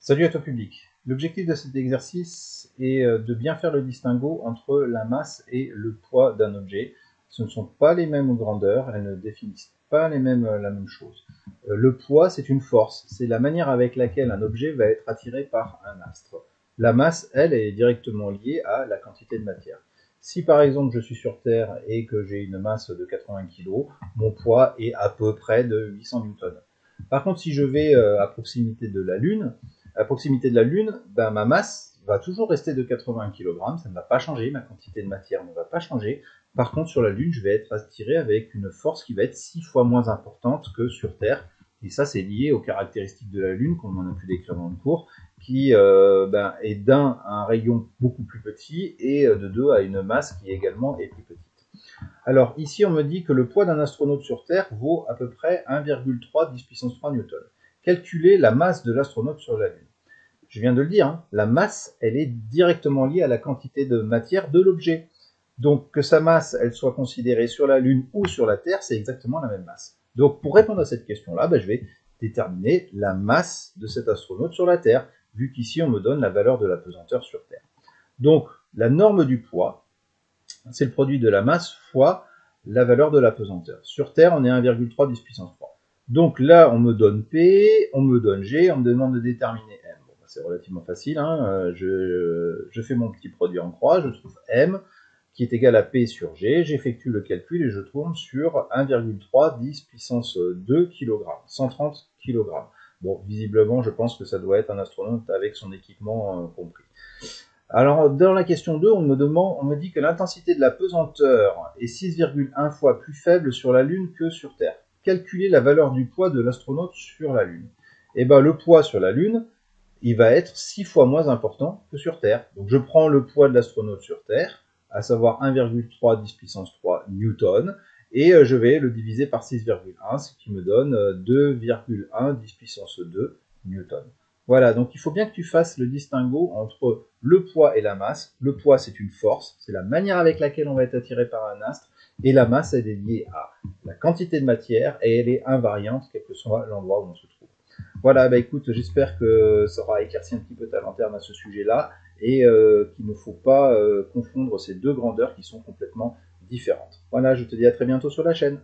Salut à toi public. L'objectif de cet exercice est de bien faire le distinguo entre la masse et le poids d'un objet. Ce ne sont pas les mêmes grandeurs, elles ne définissent pas la même chose. Le poids, c'est une force, c'est la manière avec laquelle un objet va être attiré par un astre. La masse, elle, est directement liée à la quantité de matière. Si par exemple je suis sur Terre et que j'ai une masse de 80 kg, mon poids est à peu près de 800 newtons. Par contre, si je vais à proximité de la Lune, ben, ma masse va toujours rester de 80 kg, ça ne va pas changer, ma quantité de matière ne va pas changer. Par contre, sur la Lune, je vais être attiré avec une force qui va être 6 fois moins importante que sur Terre. Et ça, c'est lié aux caractéristiques de la Lune, comme on a pu décrire dans le cours, qui est d'un à un rayon beaucoup plus petit et de deux à une masse qui également est plus petite. Alors ici, on me dit que le poids d'un astronaute sur Terre vaut à peu près 1,3 10 puissance 3 newtons. Calculez la masse de l'astronaute sur la Lune. Je viens de le dire, hein, la masse, elle est directement liée à la quantité de matière de l'objet. Donc que sa masse, elle soit considérée sur la Lune ou sur la Terre, c'est exactement la même masse. Donc pour répondre à cette question-là, je vais déterminer la masse de cet astronaute sur la Terre, vu qu'ici on me donne la valeur de la pesanteur sur Terre. Donc la norme du poids, c'est le produit de la masse fois la valeur de la pesanteur. Sur Terre, on est 1,3 10 puissance 3. Donc là, on me donne P, on me donne G, on me demande de déterminer M. Bon, c'est relativement facile, hein. Je fais mon petit produit en croix, je trouve M qui est égal à P sur G, j'effectue le calcul et je tombe sur 1,3 10 puissance 2 kg, 130 kg. Bon, visiblement, je pense que ça doit être un astronaute avec son équipement compris. Alors, dans la question 2, on me dit que l'intensité de la pesanteur est 6,1 fois plus faible sur la Lune que sur Terre. Calculez la valeur du poids de l'astronaute sur la Lune. Eh bien, le poids sur la Lune, il va être 6 fois moins important que sur Terre. Donc, je prends le poids de l'astronaute sur Terre, à savoir 1,3 10 puissance 3 newton, et je vais le diviser par 6,1, ce qui me donne 2,1 10 puissance 2 newton. Voilà, donc il faut bien que tu fasses le distinguo entre le poids et la masse. Le poids, c'est une force, c'est la manière avec laquelle on va être attiré par un astre, et la masse, elle est liée à la quantité de matière, et elle est invariante, quel que soit l'endroit où on se trouve. Voilà, écoute, j'espère que ça aura éclairci un petit peu ta lanterne à ce sujet-là, et qu'il ne faut pas confondre ces deux grandeurs qui sont complètement différentes. Voilà, je te dis à très bientôt sur la chaîne.